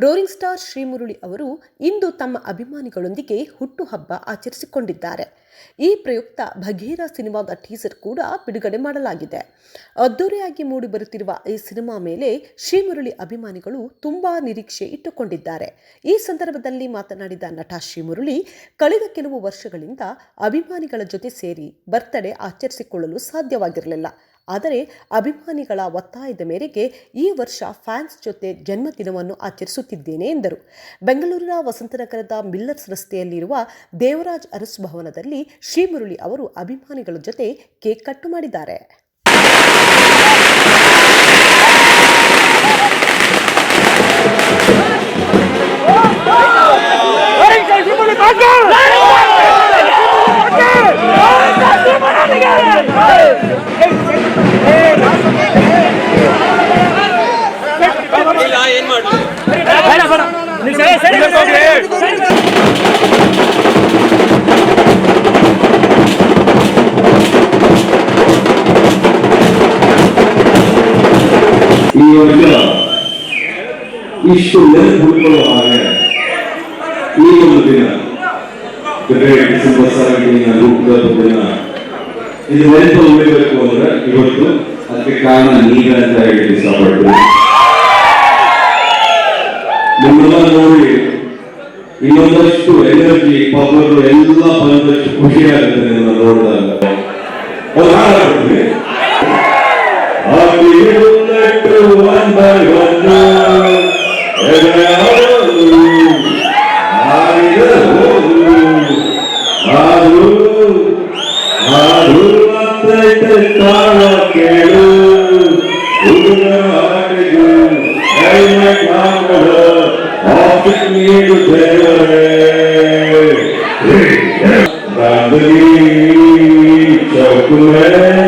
Roaring star Srimurali ಅವರು ಇಂದು ತಮ್ಮ ಅಭಿಮಾನಿಗಳೊಂದಿಗೆ ಹುಟ್ಟುಹಬ್ಬ ಆಚರಿಸಿಕೊಂಡಿದ್ದಾರೆ. ಈ ಪ್ರಯುಕ್ತ ಭಗೀರ ಸಿನಿಮಾದ ಟೀಸರ್ ಕೂಡ ಬಿಡುಗಡೆ ಮಾಡಲಾಗಿದೆ. ಅದ್ದೂರಿಯಾಗಿ ಮೂಡಿಬರುತ್ತಿರುವ ಈ ಸಿನಿಮಾ ಮೇಲೆ ಶ್ರೀಮುರಳಿ ಅಭಿಮಾನಿಗಳು ತುಂಬಾ ನಿರೀಕ್ಷೆ ಇಟ್ಟುಕೊಂಡಿದ್ದಾರೆ. ಈ ಸಂದರ್ಭದಲ್ಲಿ ಮಾತನಾಡಿದ ನಟ ಶ್ರೀಮುರಳಿ, ಕಳೆದ ಕೆಲವು ವರ್ಷಗಳಿಂದ ಅಭಿಮಾನಿಗಳ ಜೊತೆ ಸೇರಿ ಬರ್ತ್ಡೇ ಆಚರಿಸಿಕೊಳ್ಳಲು ಸಾಧ್ಯವಾಗಿರಲಿಲ್ಲ. ಆದರೆ ಅಭಿಮಾನಿಗಳ ಒತ್ತಾಯದ ಮೇರೆಗೆ ಈ ವರ್ಷ ಫ್ಯಾನ್ಸ್ ಜೊತೆ ಜನ್ಮದಿನವನ್ನು ಆಚರಿಸುತ್ತಿದ್ದೇನೆ ಎಂದರು. ಬೆಂಗಳೂರಿನ ವಸಂತನಗರದ ಮಿಲ್ಲರ್ಸ್ ರಸ್ತೆಯಲ್ಲಿರುವ ದೇವರಾಜ್ ಅರಸು ಭವನದಲ್ಲಿ ಶ್ರೀಮುರಳಿ ಅವರು ಅಭಿಮಾನಿಗಳ ಜೊತೆ ಕೇಕ್ ಕಟ್ ಮಾಡಿದ್ದಾರೆ. ಈ ವರ್ಷ ಇಷ್ಟು ನೆನಪುಕೊಳ್ಳುವ ಹಾಗೆ ಈ ಒಂದು ದಿನ ಡಿಸೆಂಬರ್ 17 ಹುಟ್ಟುಹಬ್ಬದ ದಿನ ಇದು ನೆನಪು ಉಳಿಬೇಕು ಅಂದ್ರೆ ಇವತ್ತು ಅದಕ್ಕೆ ಕಾರಣ ನೀವೇ ಅಂತ ಹೇಳಿ ಇಷ್ಟಪಡ್ತೀನಿ. ನಿಮ್ಮೆಲ್ಲ ನೋಡಿ ಇನ್ನೊಂದಷ್ಟು ಎನರ್ಜಿ ಪವರ್ ಎಲ್ಲ ಬಂದಷ್ಟು ಖುಷಿ ಆಗುತ್ತೆ ನಿಮ್ಮನ್ನ ನೋಡಿದಾಗ. ಒಂದು ಹಾಡು ಹಾಡ್ತೀನಿ. One by one, chocolate,